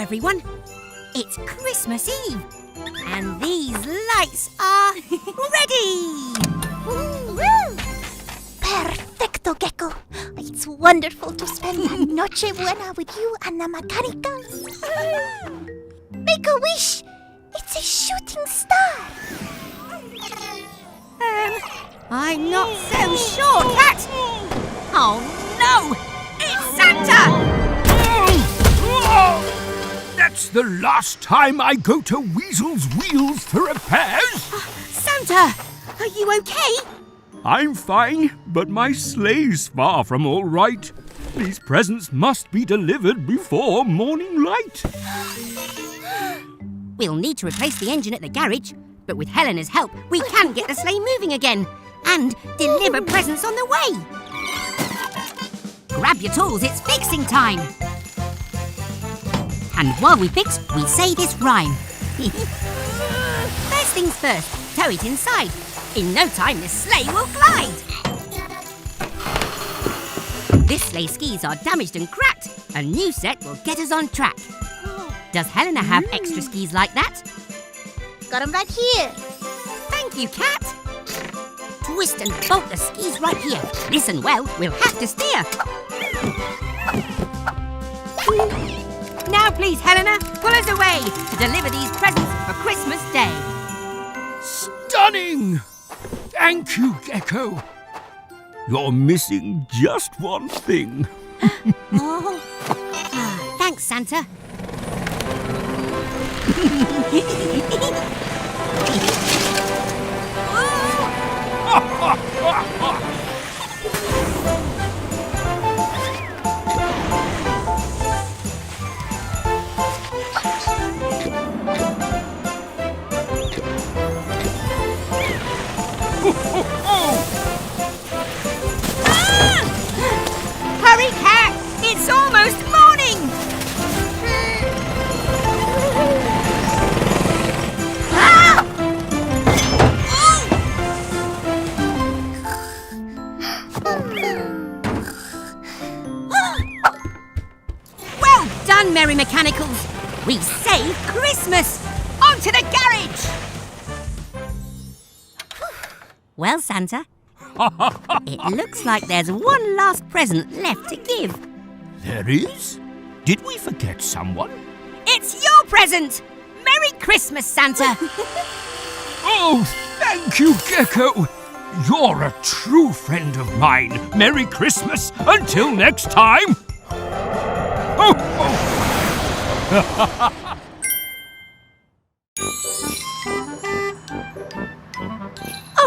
everyone. It's Christmas Eve, and these lights are ready! Woo! Perfecto, Gecko. It's wonderful to spend La Noche Buena with you and the mechanicals. Make a wish. It's a shooting star. I'm not so sure, Cat. Oh no! It's Santa! That's the last time I go to Weasel's Wheels for repairs. Santa, are you okay? I'm fine, but my sleigh's far from all right. These presents must be delivered before morning light. We'll need to replace the engine at the garage, but with Helena's help, we can get the sleigh moving again and deliver presents on the way. Grab your tools, it's fixing time. And while we fix, we say this rhyme. First things first, tow it inside. In no time, the sleigh will glide. This sleigh skis are damaged and cracked. A new set will get us on track. Does Helena have extra skis like that? Got them right here. Thank you, Cat. Twist and bolt the skis right here. Listen well, we'll have to steer. Now please, Helena, pull us away to deliver these presents for Christmas Day. Stunning! Thank you, Gecko. You're missing just one thing. Thanks, Santa. Hurry, Cat! It's almost morning! Well done, Merry Mechanicals! We saved Christmas! On to the garage! Well, Santa, it looks like there's one last present left to give. There is? Did we forget someone? It's your present! Merry Christmas, Santa! Oh, thank you, Gecko. You're a true friend of mine. Merry Christmas. Until next time. Oh, oh.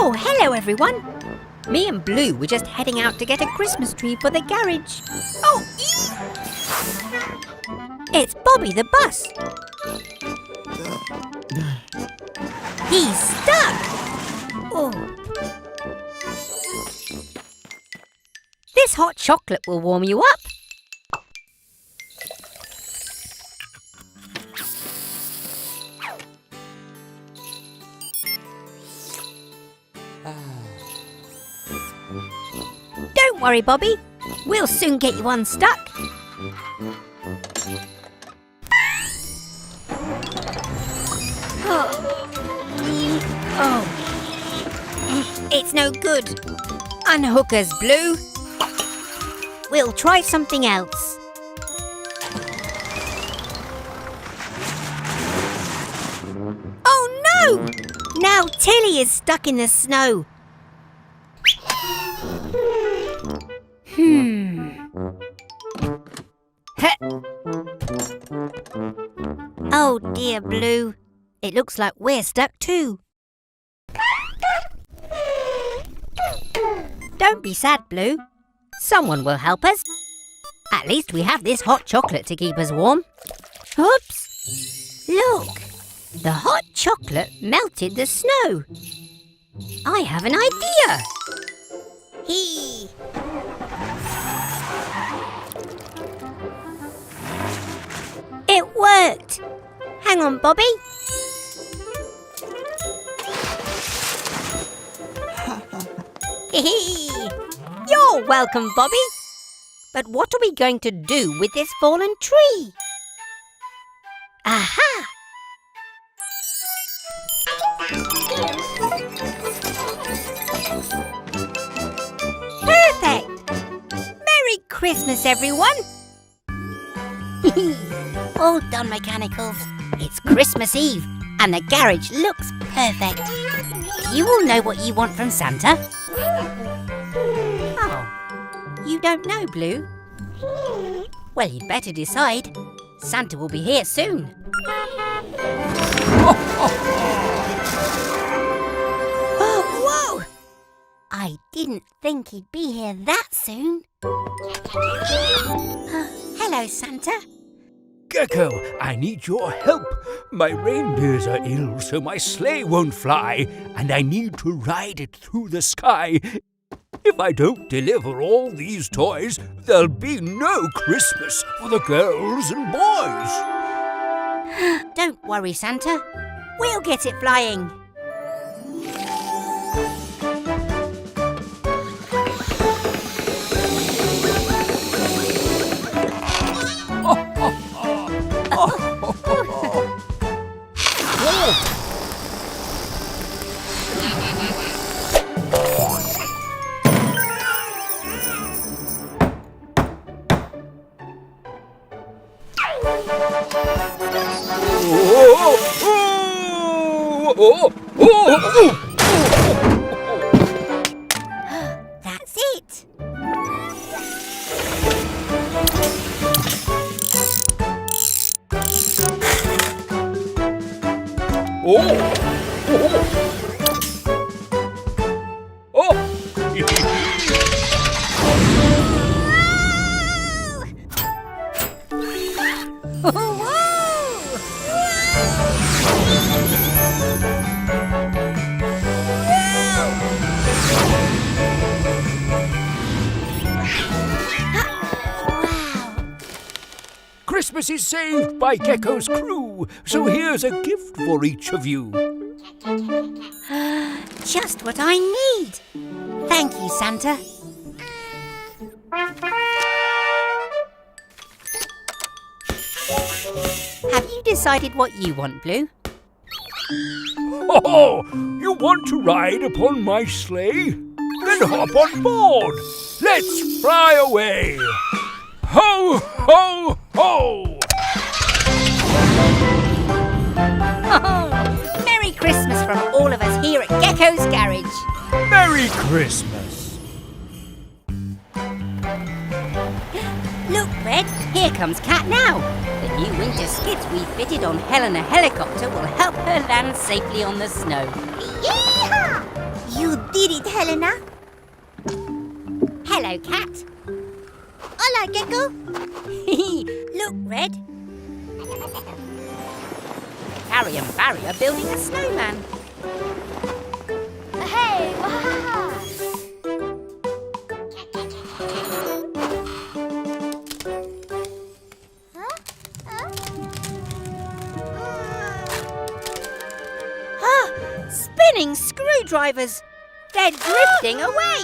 Oh, hello, everyone. Me and Blue were just heading out to get a Christmas tree for the garage. Oh, it's Bobby the bus. He's stuck. Oh. This hot chocolate will warm you up. Don't worry, Bobby. We'll soon get you unstuck. Oh. It's no good. Unhook us, Blue. We'll try something else. Oh no! Now Tilly is stuck in the snow. Oh dear, Blue. It looks like we're stuck too. Don't be sad, Blue. Someone will help us. At least we have this hot chocolate to keep us warm. Oops! Look! The hot chocolate melted the snow. I have an idea! Hee! It worked! Hang on, Bobby. You're welcome, Bobby. But what are we going to do with this fallen tree? Perfect! Merry Christmas, everyone! All done, mechanicals. It's Christmas Eve, and the garage looks perfect. Do you all know what you want from Santa? Oh, you don't know, Blue? Well, you'd better decide. Santa will be here soon. Whoa! I didn't think he'd be here that soon. Hello, Santa. Gecko, I need your help. My reindeers are ill, so my sleigh won't fly, and I need to ride it through the sky. If I don't deliver all these toys, there'll be no Christmas for the girls and boys. Don't worry, Santa. We'll get it flying. That's it. Christmas is saved by Gecko's crew, so here's a gift for each of you. Just what I need. Thank you, Santa. Have you decided what you want, Blue? Oh, you want to ride upon my sleigh? Then hop on board. Let's fly away. Ho, ho, ho! Oh, Merry Christmas from all of us here at Gecko's Garage. Merry Christmas. Look, Red, here comes Cat now. The new winter skids we fitted on Helena Helicopter will help her land safely on the snow. Yeehaw! You did it, Helena. Hello, Cat. Hola, Gecko. Look, Red. Harry and Barry are building a snowman. Hey, wahaha. Spinning screwdrivers. They're drifting away.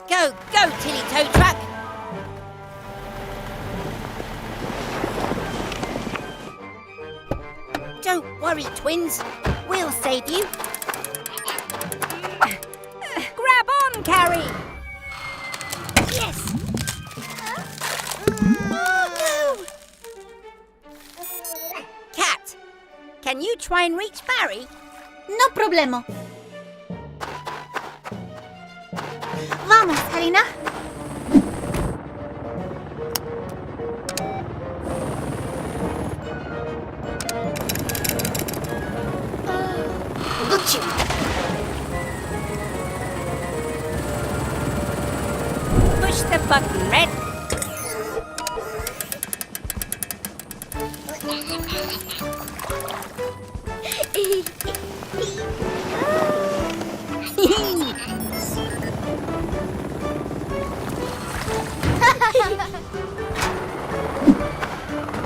Go, go, Tilly Tow Truck. Don't worry, twins. We'll save you. Grab on, Carrie. Yes. Cat, can you try and reach Barry? No problema. Vamos, Helena. Gucci. Push the button, Red.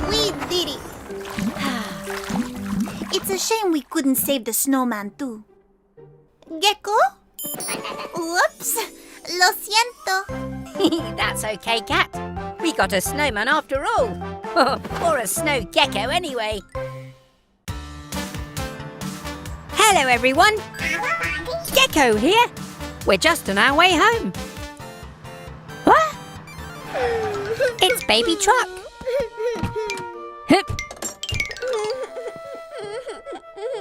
We did it. It's a shame we couldn't save the snowman too. Gecko? Whoops. Lo siento. That's okay, Cat. We got a snowman after all. Or a snow gecko anyway. Hello, everyone. Gecko here. We're just on our way home. What? It's Baby Truck. Hup.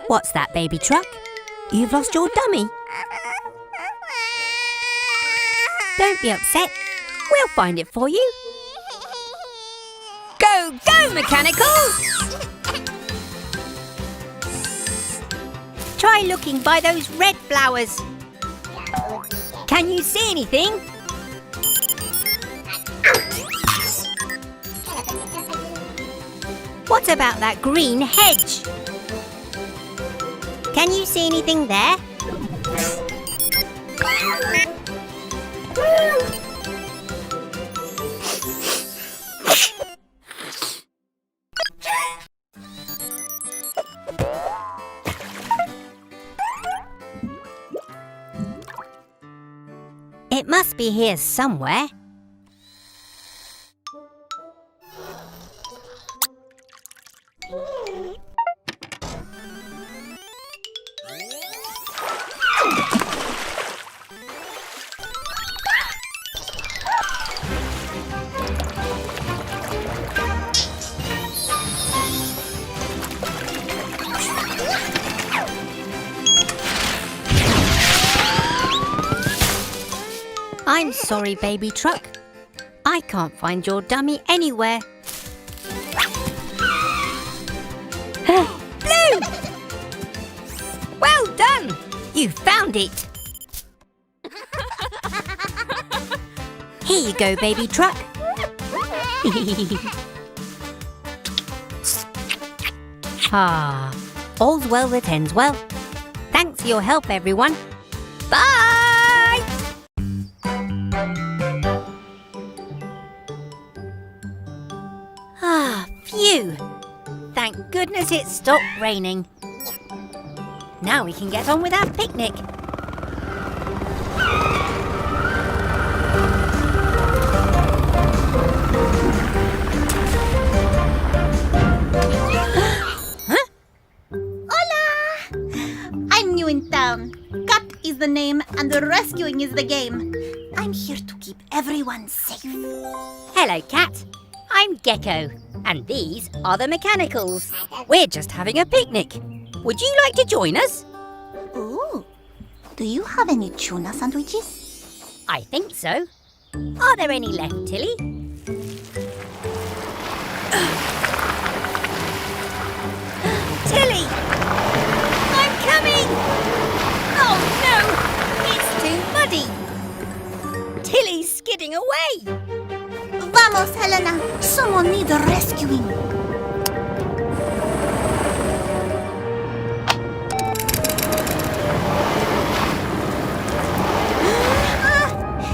What's that, Baby Truck? You've lost your dummy. Don't be upset. We'll find it for you. Go, go, Mechanicals! Try looking by those red flowers. Can you see anything? What about that green hedge? Can you see anything there? It must be here somewhere. I'm sorry, Baby Truck. I can't find your dummy anywhere. Blue! Well done! You found it! Here you go, Baby Truck. All's well that ends well. Thanks for your help, everyone. Bye! Phew! Thank goodness it stopped raining. Now we can get on with our picnic. Huh? Hola! I'm new in town. Cat is the name and the rescuing is the game. I'm here to keep everyone safe. Hello, Cat. I'm Gecko, and these are the Mechanicals. We're just having a picnic. Would you like to join us? Ooh, do you have any tuna sandwiches? I think so. Are there any left, Tilly? Tilly! I'm coming! Oh no! It's too muddy! Tilly's skidding away! Vamos, Helena! Someone needs rescuing.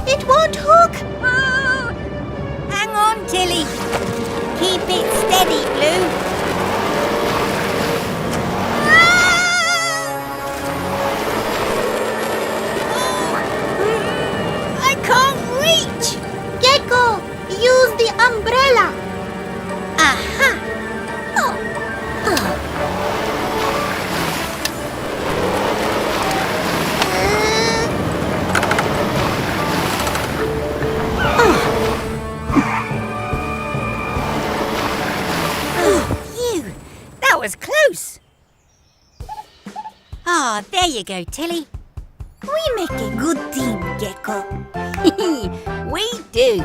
It won't hook! Oh, hang on, Tilly. Keep it steady, Blue. I can't reach! Gecko, use the umbrella. Aha! Phew! That was close. There you go, Tilly. We make a good team, Gecko. We do.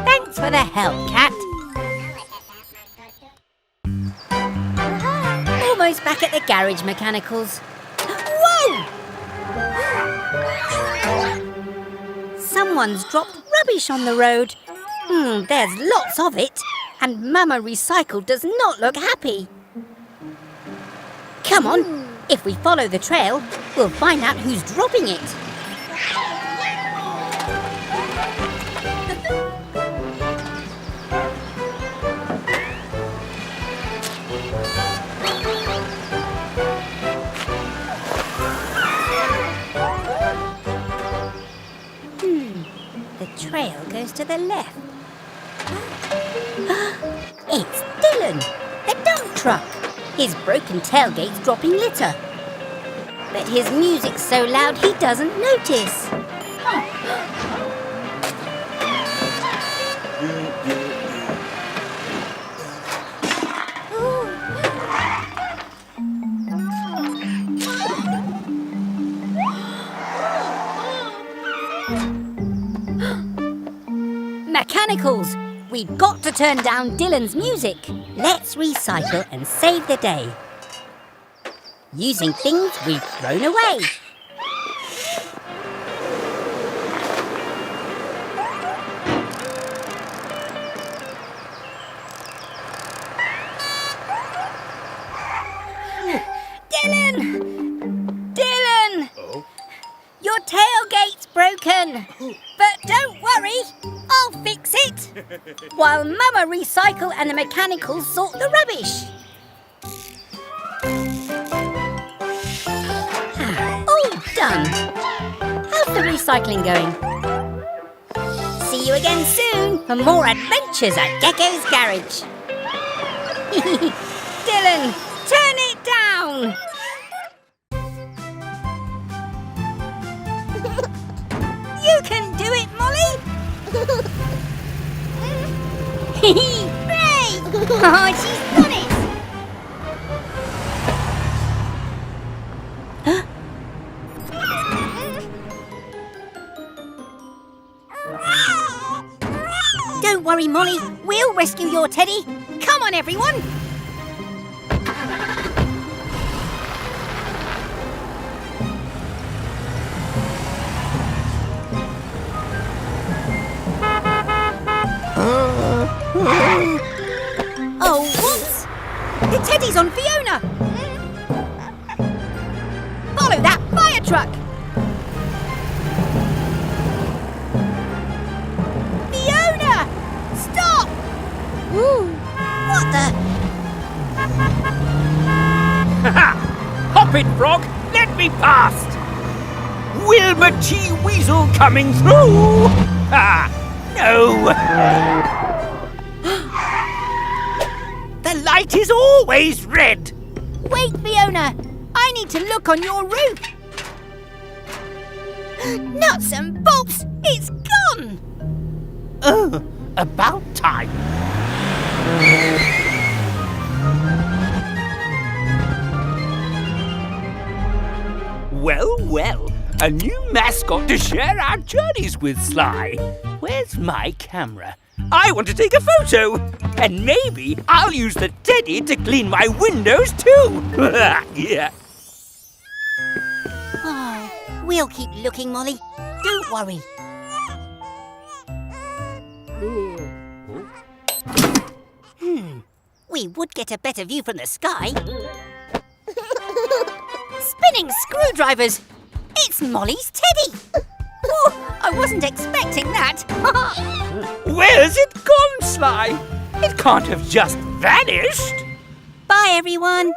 Thanks for the help, Cat. Almost back at the garage, Mechanicals. Whoa! Someone's dropped rubbish on the road. There's lots of it, and Mama Recycle does not look happy. Come on, if we follow the trail, we'll find out who's dropping it. The trail goes to the left. It's Dylan, the dump truck. His broken tailgate's dropping litter. But his music's so loud he doesn't notice. Mechanicals! We've got to turn down Dylan's music. Let's recycle and save the day. Using things we've thrown away. Dylan! Oh? Your tailgate's broken. But don't worry, I'll fix it. While Mama recycle and the mechanicals sort the rubbish. All done. How's the recycling going? See you again soon for more adventures at Gecko's garage. Dylan, turn it down. You can do it, Molly. Hooray! Oh, she's done it. Don't worry, Molly. We'll rescue your teddy. Come on, everyone. Oh, whoops! The teddy's on Fiona. Follow that fire truck. Fiona! Stop! Ooh, what the? Hop it, Frog! Let me past! Wilbur T. Weasel coming through! Ah, no! The light is always red! Wait, Fiona! I need to look on your roof. Nuts and bolts! It's gone! Oh, about time. Well, well, a new mascot to share our journeys with, Sly. Where's my camera? I want to take a photo. And maybe I'll use the teddy to clean my windows too. Yeah. Oh, we'll keep looking, Molly. Don't worry. We would get a better view from the sky. Spinning screwdrivers! It's Molly's teddy! Oh, I wasn't expecting that. Where's it gone, Sly? It can't have just vanished. Bye, everyone.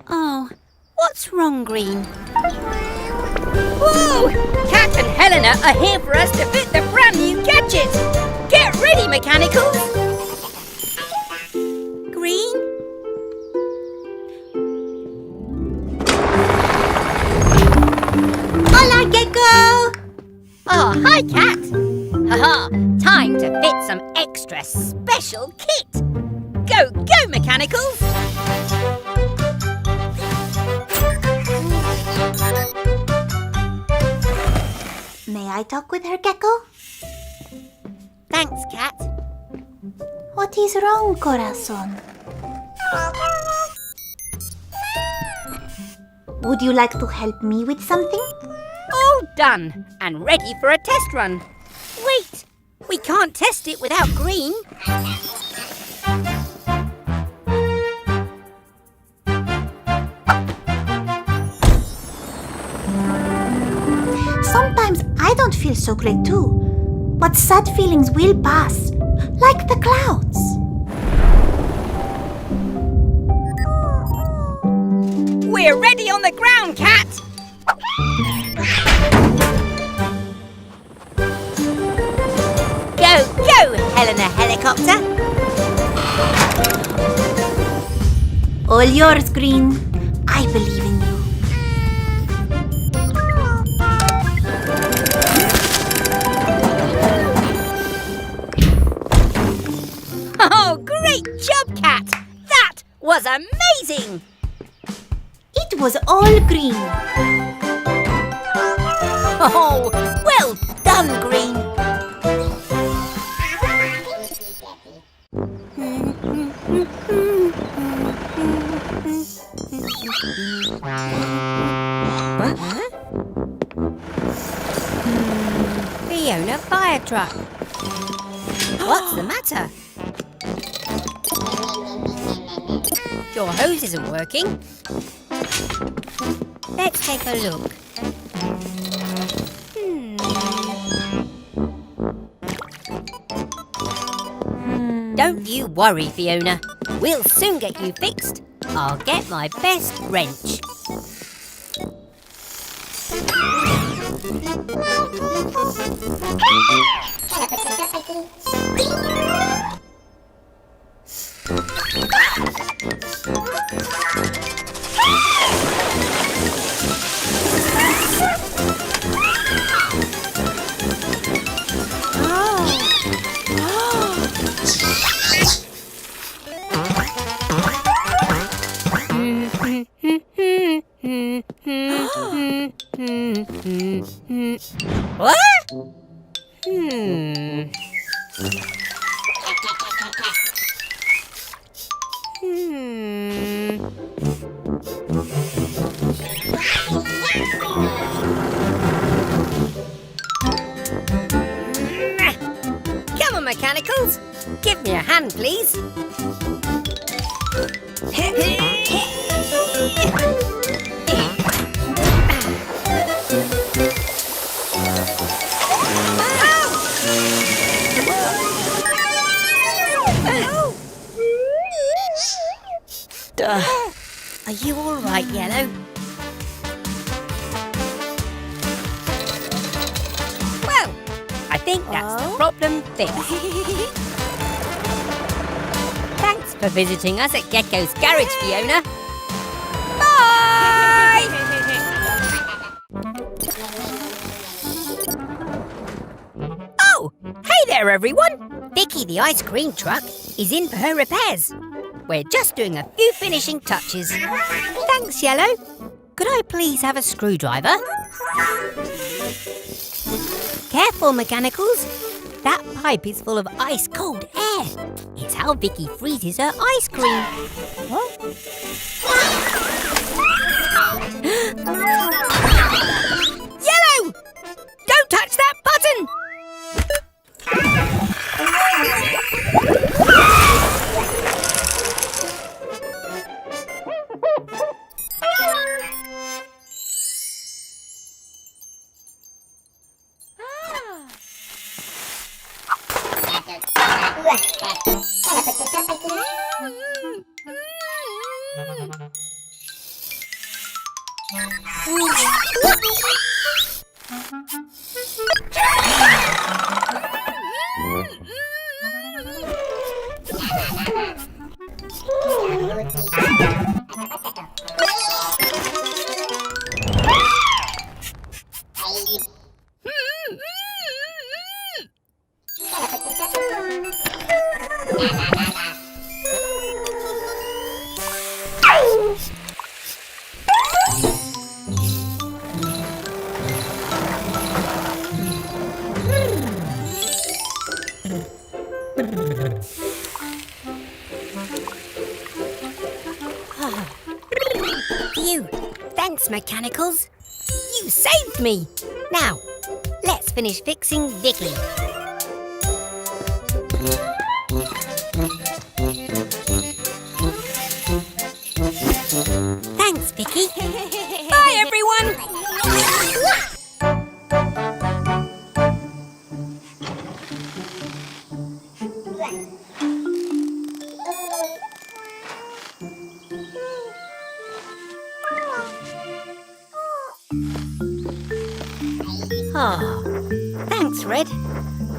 Oh, what's wrong, Green? Whoa! Kat and Helena are here for us to fit the brand new gadget. Get ready, mechanicals. Green? Hola, Gecko! Oh, hi, Kat. Haha, time to fit some extra special kit. Go, go, mechanicals! May I talk with her, Gecko? Thanks, Kat. What is wrong, Corazon? Would you like to help me with something? All done and ready for a test run. Wait, we can't test it without Green. Sometimes I don't feel so great too, but sad feelings will pass, like the clouds. We're ready on the ground, Kat. Eleanor Helicopter. All yours, Green. I believe in you. Oh, great job, Cat! That was amazing! It was all green. Oh, well done, Green! Huh? Fiona fire truck. What's the matter? Your hose isn't working. Let's take a look. Don't you worry, Fiona. We'll soon get you fixed. I'll get my best wrench. What? Come on, Mechanicals. Give me a hand, please. Are you all right, Yellow? Well, I think that's the problem fixed. Thanks for visiting us at Gecko's garage, Fiona. Bye! Oh, hey there, everyone. Vicky, the ice cream truck, is in for her repairs. We're just doing a few finishing touches. Thanks, Yellow. Could I please have a screwdriver? Careful, Mechanicals. That pipe is full of ice-cold air. It's how Vicky freezes her ice cream. Yellow! Don't touch that button! Phew! Thanks, Mechanicals. You saved me. Now, let's finish fixing Vicky. Thanks, Vicky. Bye, everyone. Oh, thanks, Red.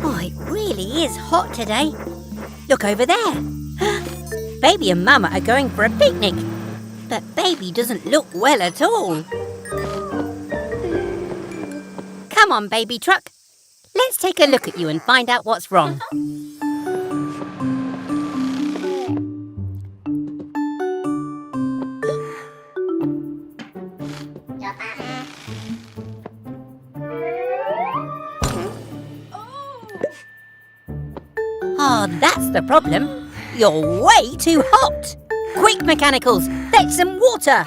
Oh, it really is hot today. Look over there. Baby and Mama are going for a picnic. But Baby doesn't look well at all. Come on, Baby Truck. Let's take a look at you and find out what's wrong. Oh, that's the problem. You're way too hot. Quick, Mechanicals, fetch some water.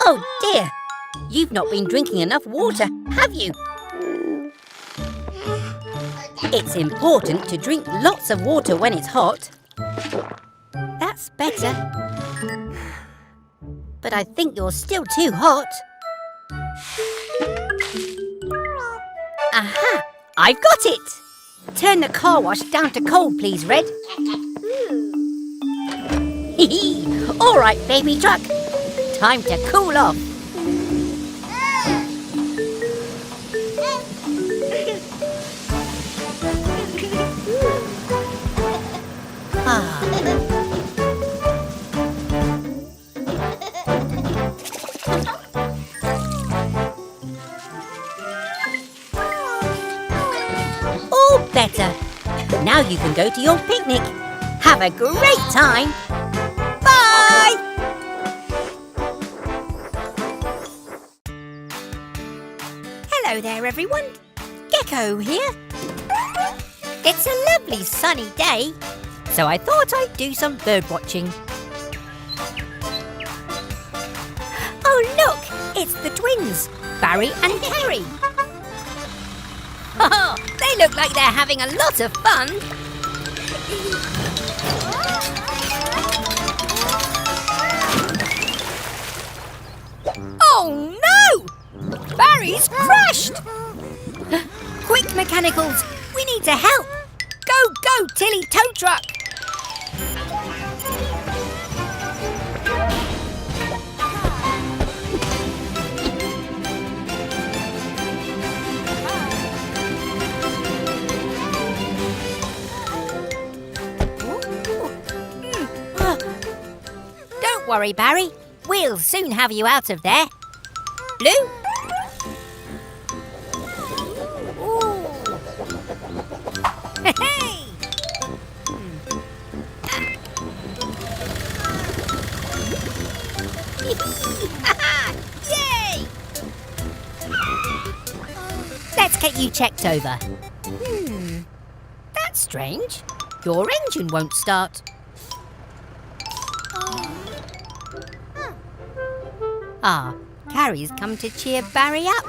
Oh dear, you've not been drinking enough water, have you? It's important to drink lots of water when it's hot. That's better. But I think you're still too hot. Aha! I've got it! Turn the car wash down to cold, please, Red. All right, Baby Truck. Time to cool off. All better. Now you can go to your picnic. Have a great time. Bye! Hello there, everyone. Gecko here. It's a lovely sunny day, so I thought I'd do some bird watching. Oh, look! It's the twins, Barry and Kerry. Oh, they look like they're having a lot of fun. Oh no! Barry's crashed! Quick, Mechanicals! We need to help! Go, go, Tilly tow truck! Don't worry, Barry. We'll soon have you out of there. Blue? Hey! Yay! Let's get you checked over. That's strange. Your engine won't start. Ah, Carrie's come to cheer Barry up.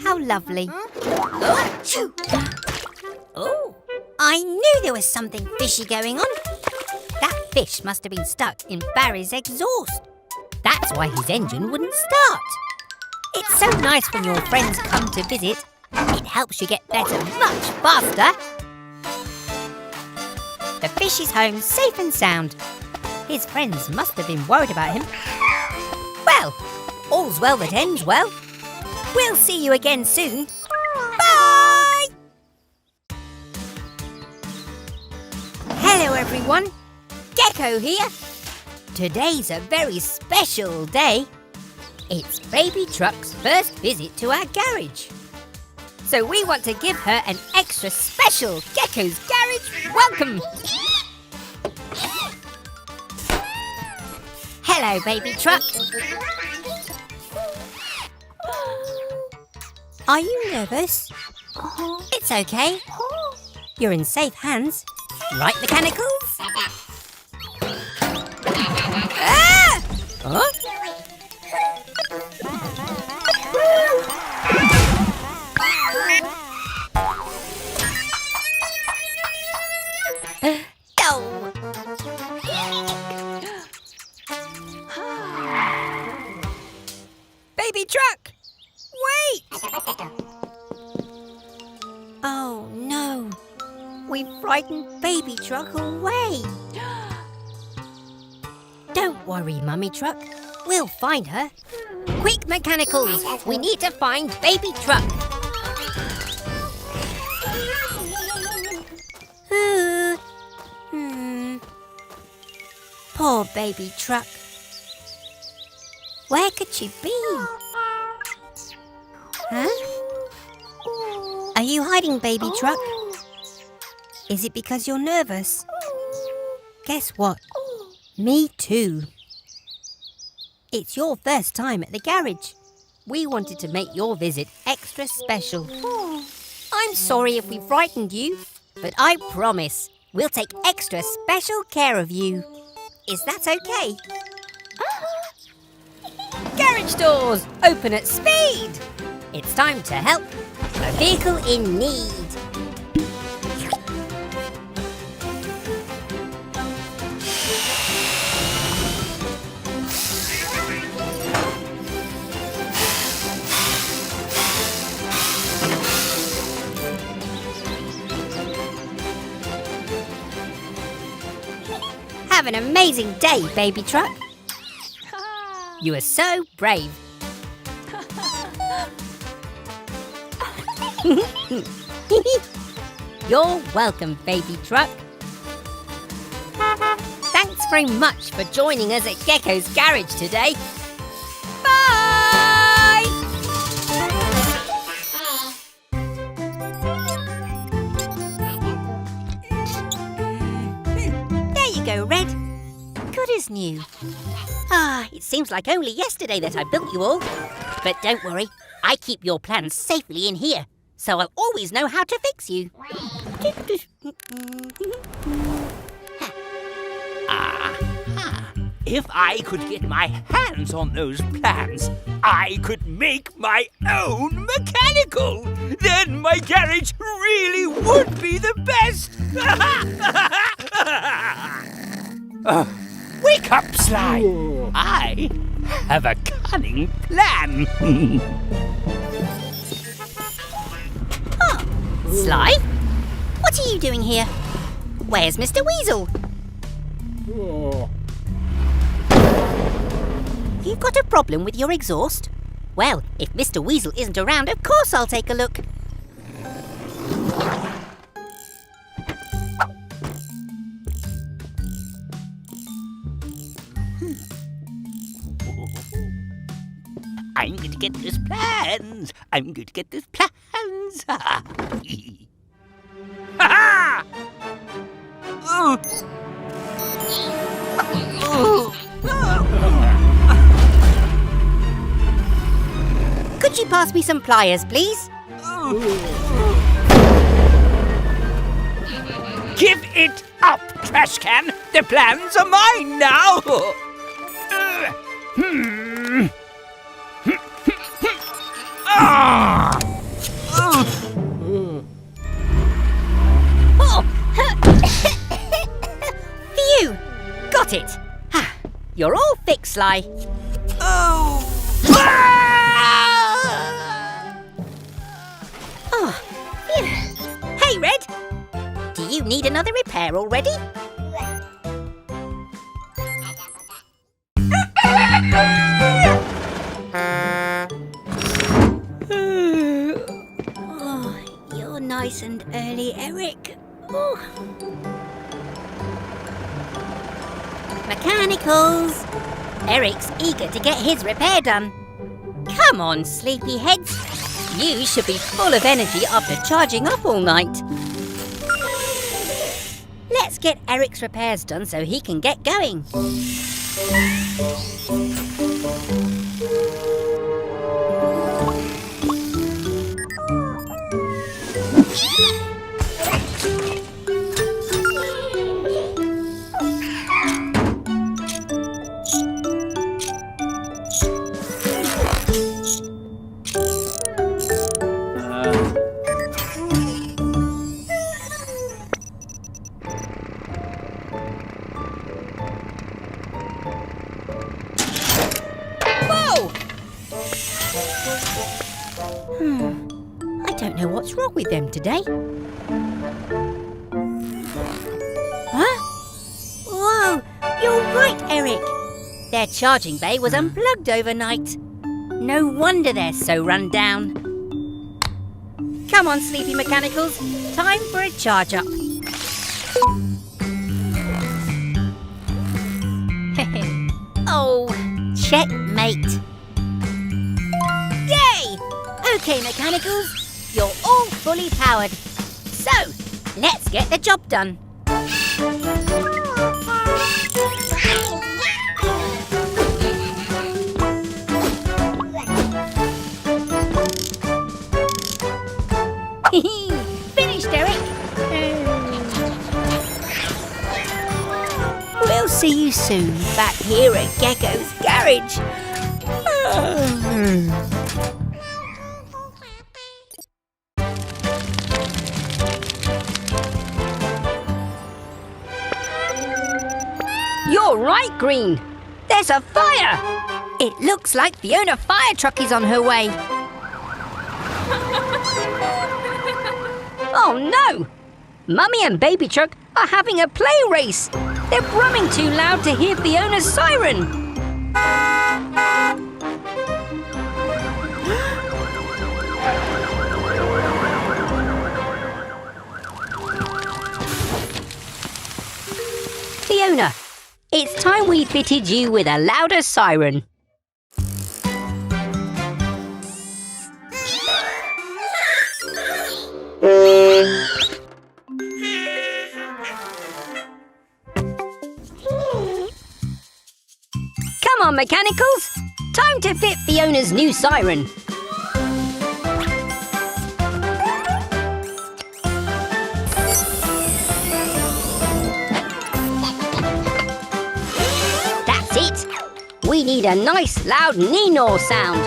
How lovely. Oh, I knew there was something fishy going on. That fish must have been stuck in Barry's exhaust. That's why his engine wouldn't start. It's so nice when your friends come to visit. It helps you get better much faster. The fish is home safe and sound. His friends must have been worried about him. Well, all's well that ends well. We'll see you again soon. Bye! Hello, everyone. Gecko here. Today's a very special day. It's Baby Truck's first visit to our garage. So we want to give her an extra special Gecko's Garage welcome. Hello, Baby Truck. Are you nervous? It's okay. You're in safe hands. Right, Mechanicals? Ah! Huh? Oh. Baby Truck! Wait! Oh no, we frightened Baby Truck away. Don't worry, Mummy Truck. We'll find her. Quick, mechanicals! We need to find Baby Truck. Poor Baby Truck. Where could she be? Huh? Are you hiding, Baby Truck? Is it because you're nervous? Guess what? Me too. It's your first time at the garage. We wanted to make your visit extra special. I'm sorry if we frightened you, but I promise we'll take extra special care of you. Is that okay? Garage doors open at speed. It's time to help a vehicle in need. Have an amazing day, Baby Truck. You are so brave. You're welcome, Baby Truck. Thanks very much for joining us at Gecko's garage today. Bye! There you go, Red. Good as new. It seems like only yesterday that I built you all. But don't worry, I keep your plans safely in here, so I'll always know how to fix you. If I could get my hands on those plans, I could make my own mechanical. Then my garage really would be the best. Wake up, Sly. I have a cunning plan. Sly? What are you doing here? Where's Mr. Weasel? You've got a problem with your exhaust? Well, if Mr. Weasel isn't around, of course I'll take a look. I'm going to get those plans. I'm going to get those plans. Ha ha! Could you pass me some pliers, please? Give it up, trash can. The plans are mine now. Phew! Got it! You're all fixed, Sly. Phew. Hey, Red! Do you need another repair already? You're nice and early, Eric. Mechanicals! Eric's eager to get his repair done. Come on, sleepyheads. You should be full of energy after charging up all night. Let's get Eric's repairs done so he can get going. I don't know what's wrong with them today. Huh? Whoa, you're right, Eric. Their charging bay was unplugged overnight. No wonder they're so run down. Come on, sleepy mechanicals. Time for a charge up. Oh, checkmate. Yay! Okay, mechanicals, you're all fully powered. So, let's get the job done. Finished, Eric. We'll see you soon back here at Gecko's garage. You're right, Green. There's a fire. It looks like Fiona fire truck is on her way. Oh no! Mummy and Baby Truck are having a play race. They're brumming too loud to hear Fiona's siren. Fiona, it's time we fitted you with a louder siren. Come on, mechanicals! Time to fit Fiona's new siren. That's it! We need a nice loud Neenor sound.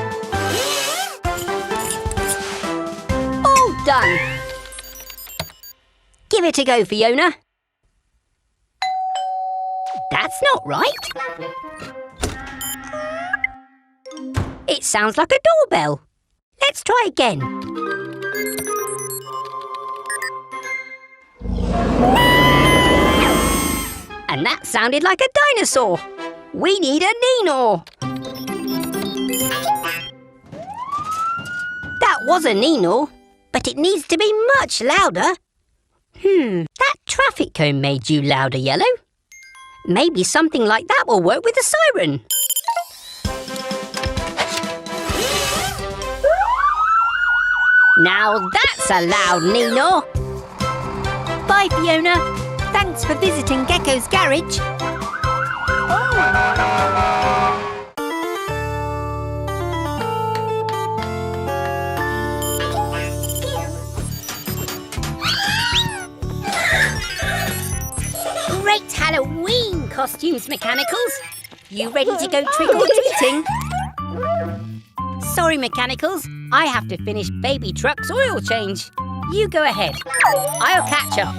All done! Give it a go, Fiona. That's not right. It sounds like a doorbell. Let's try again. And that sounded like a dinosaur. We need a Neenor. That was a Neenor, but it needs to be much louder. That traffic cone made you louder, Yellow. Maybe something like that will work with the siren. Now that's a loud Neenor. Bye, Fiona. Thanks for visiting Gecko's garage. Great Halloween costumes, mechanicals. You ready to go trick-or-treating? Sorry, mechanicals. I have to finish Baby Truck's oil change. You go ahead. I'll catch up.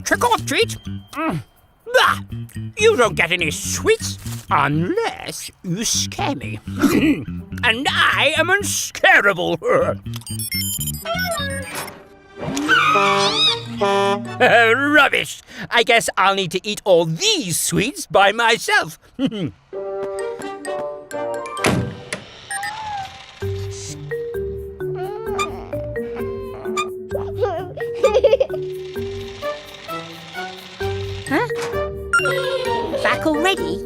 Trick or treat? Bah! You don't get any sweets unless you scare me. And I am unscarable. Rubbish! I guess I'll need to eat all these sweets by myself. Huh? Back already?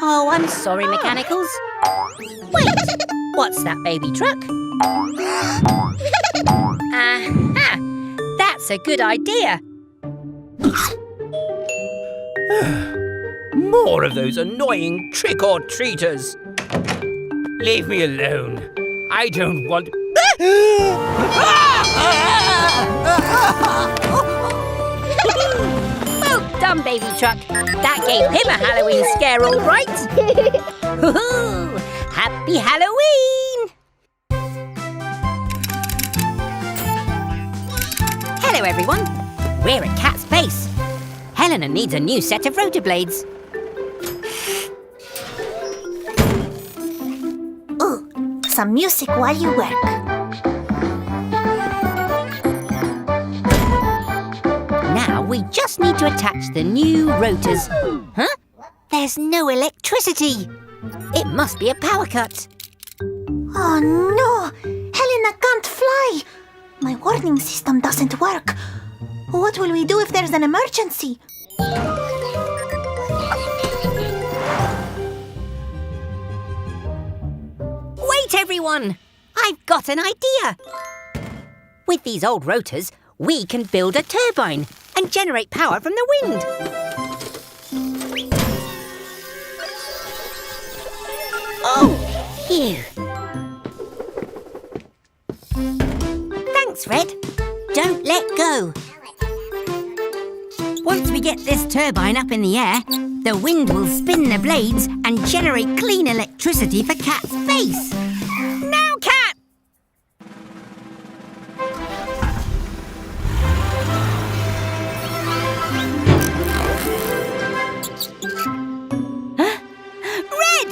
Oh, I'm sorry, mechanicals. Wait, what's that, Baby Truck? Aha! That's a good idea. More of those annoying trick-or-treaters. Leave me alone. I don't want... Well done, Baby Truck. That gave him a Halloween scare, all right. Happy Halloween! Hello, everyone. We're at Cat's Base. Helena needs a new set of rollerblades. Ooh, some music while you work. Now we just need to attach the new rotors. Huh? There's no electricity. It must be a power cut. Oh no! Helena can't fly! My warning system doesn't work. What will we do if there's an emergency? Wait, everyone! I've got an idea. With these old rotors, we can build a turbine and generate power from the wind. Oh, phew. Thanks, Red. Don't let go. Once we get this turbine up in the air, the wind will spin the blades and generate clean electricity for Cat's Base. Now, Cat! Huh? Red!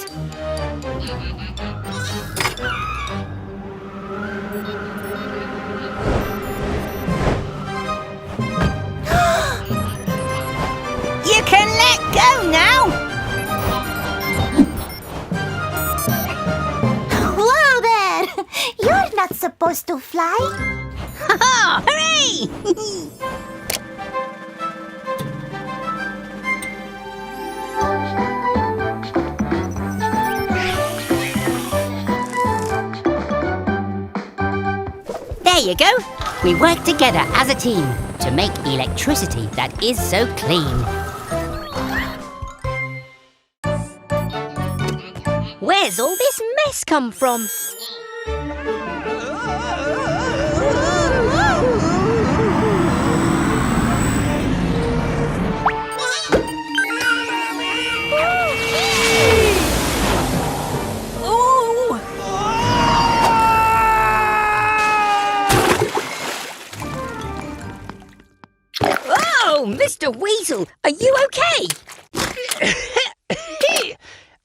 You can let go now! Whoa there! You're not supposed to fly. Ha-ha! Hooray! There you go. We work together as a team to make electricity that is so clean. Where's all this mess come from? Oh, Mr. Weasel, are you okay?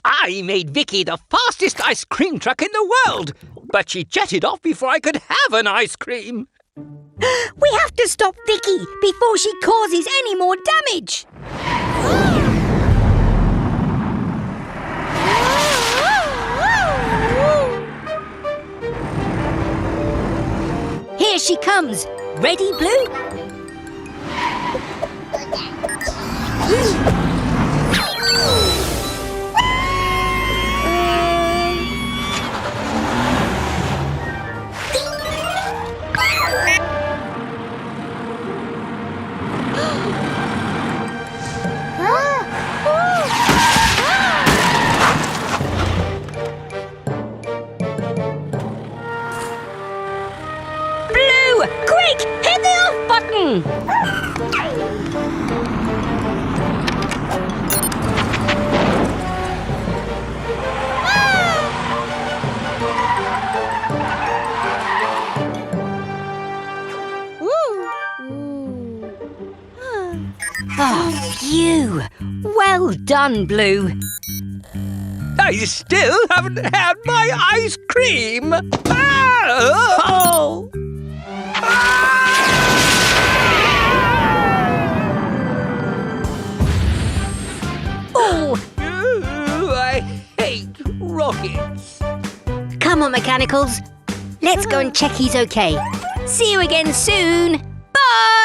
I made Vicky the fastest ice cream truck in the world, but she jetted off before I could have an ice cream. We have to stop Vicky before she causes any more damage. Here she comes. Ready, Blue? Blue, quick, hit the off button. Oh, phew! Well done, Blue. I still haven't had my ice cream. Oh! Oh! I hate rockets. Come on, Mechanicals. Let's go and check he's okay. See you again soon. Bye!